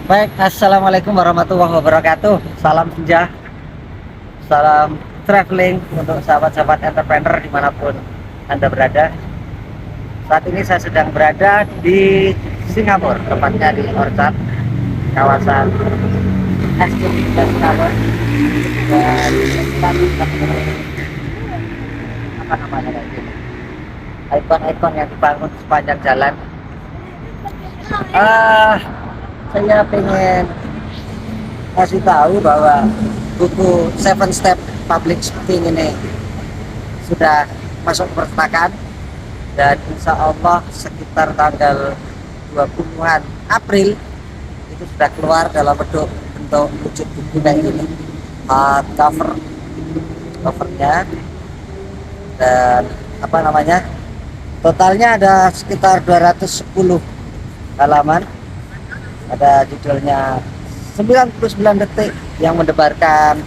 Baik, assalamualaikum warahmatullahi wabarakatuh. Salam senja, salam traveling untuk sahabat-sahabat entrepreneur dimanapun Anda berada. Saat ini saya sedang berada di Singapura, tepatnya di Orchard, kawasan Estate Singapura. Dan apa namanya lagi? Ikon-ikon yang dibangun sepanjang jalan. Ah, saya pengen kasih tahu bahwa buku Seven Step Public Speaking ini sudah masuk perpustakaan dan insya Allah sekitar tanggal 20-an April itu sudah keluar dalam bentuk wujud buku kayak gini, covernya, dan apa namanya, totalnya ada sekitar 210 halaman. Ada judulnya 99 detik yang mendebarkan,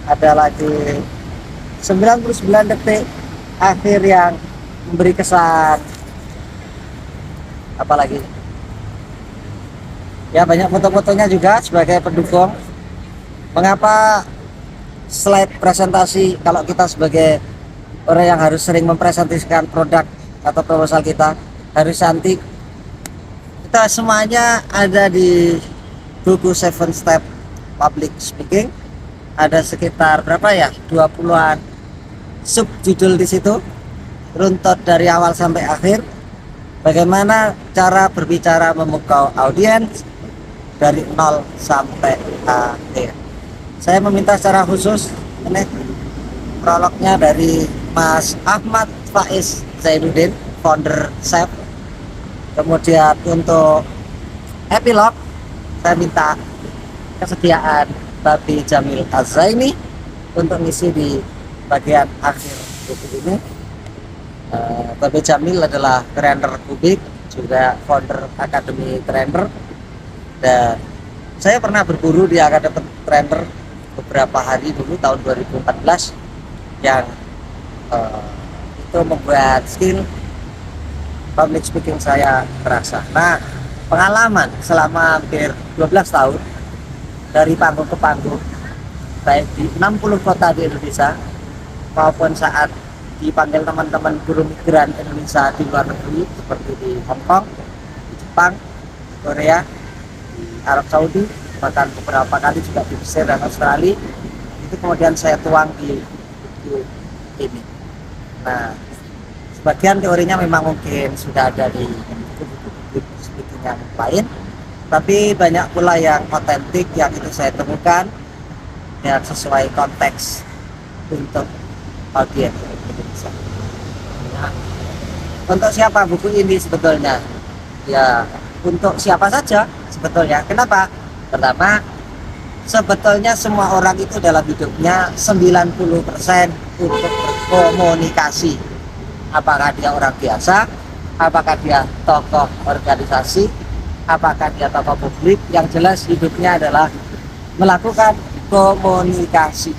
ada lagi 99 detik akhir yang memberi kesan, apalagi ya banyak foto-fotonya juga sebagai pendukung. Mengapa slide presentasi kalau kita sebagai orang yang harus sering mempresentasikan produk atau proposal kita harus cantik? Kita semuanya ada di buku Seven Step Public Speaking. Ada sekitar berapa ya, 20-an subjudul di situ, runtut dari awal sampai akhir. Bagaimana cara berbicara memukau audiens dari nol sampai akhir. Saya meminta secara khusus ini prolognya dari Mas Ahmad Faiz Zainuddin, founder Chef. Kemudian untuk epilog saya minta kesediaan Babi Jamil Azaini untuk ngisi di bagian akhir buku ini. Babi Jamil adalah trainer kubik, juga founder Akademi Trainer, dan saya pernah berburu di Akademi Trainer beberapa hari dulu tahun 2014 yang itu membuat skill public speaking saya terasa. Nah, pengalaman selama hampir 12 tahun dari panggung ke panggung, baik di 60 kota di Indonesia maupun saat dipanggil teman-teman guru migran Indonesia di luar negeri seperti di Hong Kong, di Jepang, di Korea, di Arab Saudi, bahkan beberapa kali juga di Mesir dan Australia. Itu kemudian saya tuang di buku ini. Nah, sebagian teorinya memang mungkin sudah ada di buku-buku speaking yang lain, tapi banyak pula yang otentik yang itu saya temukan yang sesuai konteks untuk audiens Indonesia. Nah, untuk siapa buku ini sebetulnya? Ya, untuk siapa saja sebetulnya. Kenapa? Pertama, sebetulnya semua orang itu dalam hidupnya 90% untuk berkomunikasi. Apakah dia orang biasa, apakah dia tokoh organisasi, apakah dia tokoh publik, yang jelas hidupnya adalah melakukan komunikasi.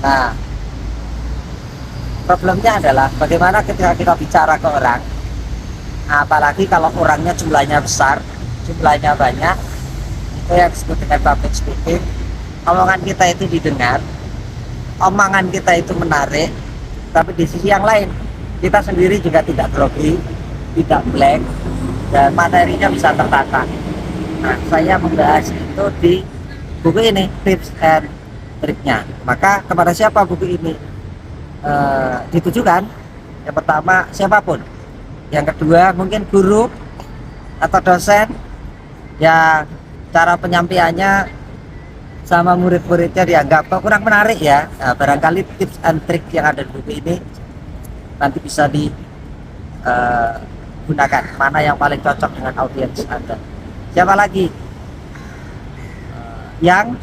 Nah, problemnya adalah bagaimana ketika kita bicara ke orang, apalagi kalau orangnya jumlahnya besar, jumlahnya banyak, itu yang disebut dengan public speaking. Omongan kita itu didengar, omongan kita itu menarik, tapi di sisi yang lain kita sendiri juga tidak grogi, tidak blank, dan materinya bisa tertata. Nah, saya membahas itu di buku ini, tips and triknya. Maka kepada siapa buku ini ditujukan? Yang pertama, siapapun. Yang kedua, mungkin guru atau dosen yang cara penyampaiannya sama murid-muridnya dianggap kurang menarik ya. Nah, barangkali tips and trik yang ada di buku ini nanti bisa digunakan, mana yang paling cocok dengan audiens Anda. Siapa lagi yang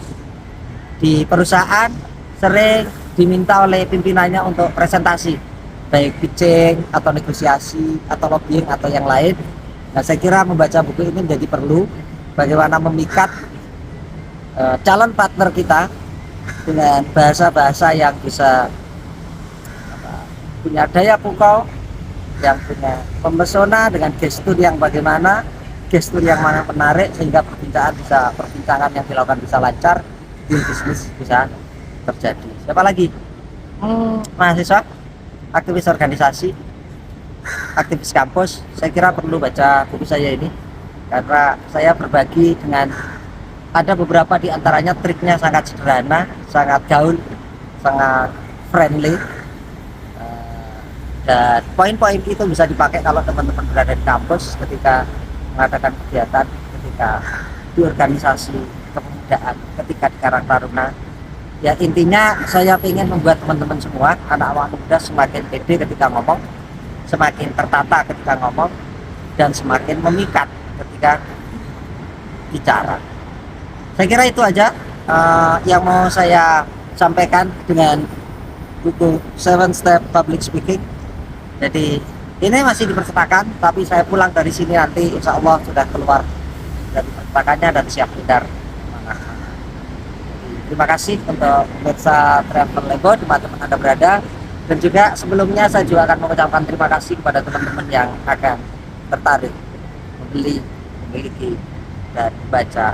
di perusahaan sering diminta oleh pimpinannya untuk presentasi, baik pitching atau negosiasi atau lobbying atau yang lain. Nah, saya kira membaca buku ini menjadi perlu, bagaimana memikat calon partner kita dengan bahasa-bahasa yang bisa punya daya pukau, yang punya pemesona, dengan gestur yang bagaimana, gestur yang mana menarik sehingga perbincangan yang dilakukan bisa lancar, deal bisnis bisa terjadi. Siapa lagi? Mahasiswa, aktivis organisasi, aktivis kampus. Saya kira perlu baca buku saya ini karena saya berbagi dengan ada beberapa di antaranya triknya sangat sederhana, sangat gaul, sangat friendly. Dan poin-poin itu bisa dipakai kalau teman-teman berada di kampus ketika mengadakan kegiatan, ketika di organisasi kepemudaan, ketika di Karang Taruna. Ya intinya saya ingin membuat teman-teman semua, anak-anak muda semakin pede ketika ngomong, semakin tertata ketika ngomong, dan semakin memikat ketika bicara. Saya kira itu aja yang mau saya sampaikan dengan buku 7 Step Public Speaking. Jadi ini masih di percetakan, tapi saya pulang dari sini nanti insya Allah sudah keluar dari percetakannya dan siap edar. Terima kasih untuk pemirsa Travel Lego dimanapun Anda berada, dan juga sebelumnya saya juga akan mengucapkan terima kasih kepada teman-teman yang akan tertarik membeli, memiliki, dan membaca.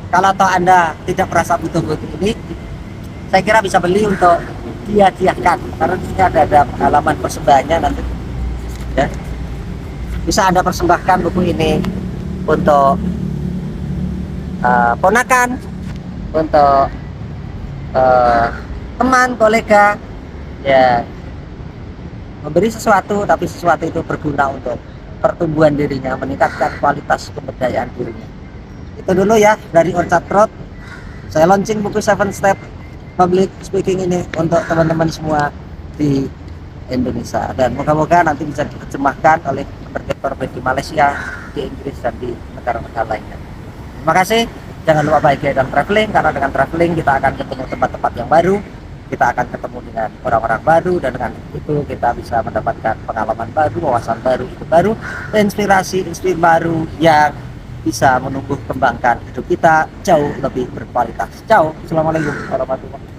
Kalau toh Anda tidak merasa butuh buku ini, saya kira bisa beli untuk dia-diakan, karena di sini ada pengalaman persembahannya nanti ya. Bisa Anda persembahkan buku ini untuk ponakan, untuk teman, kolega, ya, memberi sesuatu, tapi sesuatu itu berguna untuk pertumbuhan dirinya, meningkatkan kualitas pemberdayaan dirinya. Itu dulu ya dari Orchard Road. Saya launching buku 7 Step Public Speaking ini untuk teman-teman semua di Indonesia, dan moga-moga nanti bisa diterjemahkan oleh penerbit di Malaysia, di Inggris, dan di negara-negara lainnya. Terima kasih. Jangan lupa bahagia dan traveling, karena dengan traveling kita akan ketemu tempat-tempat yang baru, kita akan ketemu dengan orang-orang baru, dan dengan itu kita bisa mendapatkan pengalaman baru, wawasan baru, itu baru, inspirasi baru yang bisa menumbuh kembangkan hidup kita jauh lebih berkualitas. Ciao, assalamualaikum warahmatullahi wabarakatuh.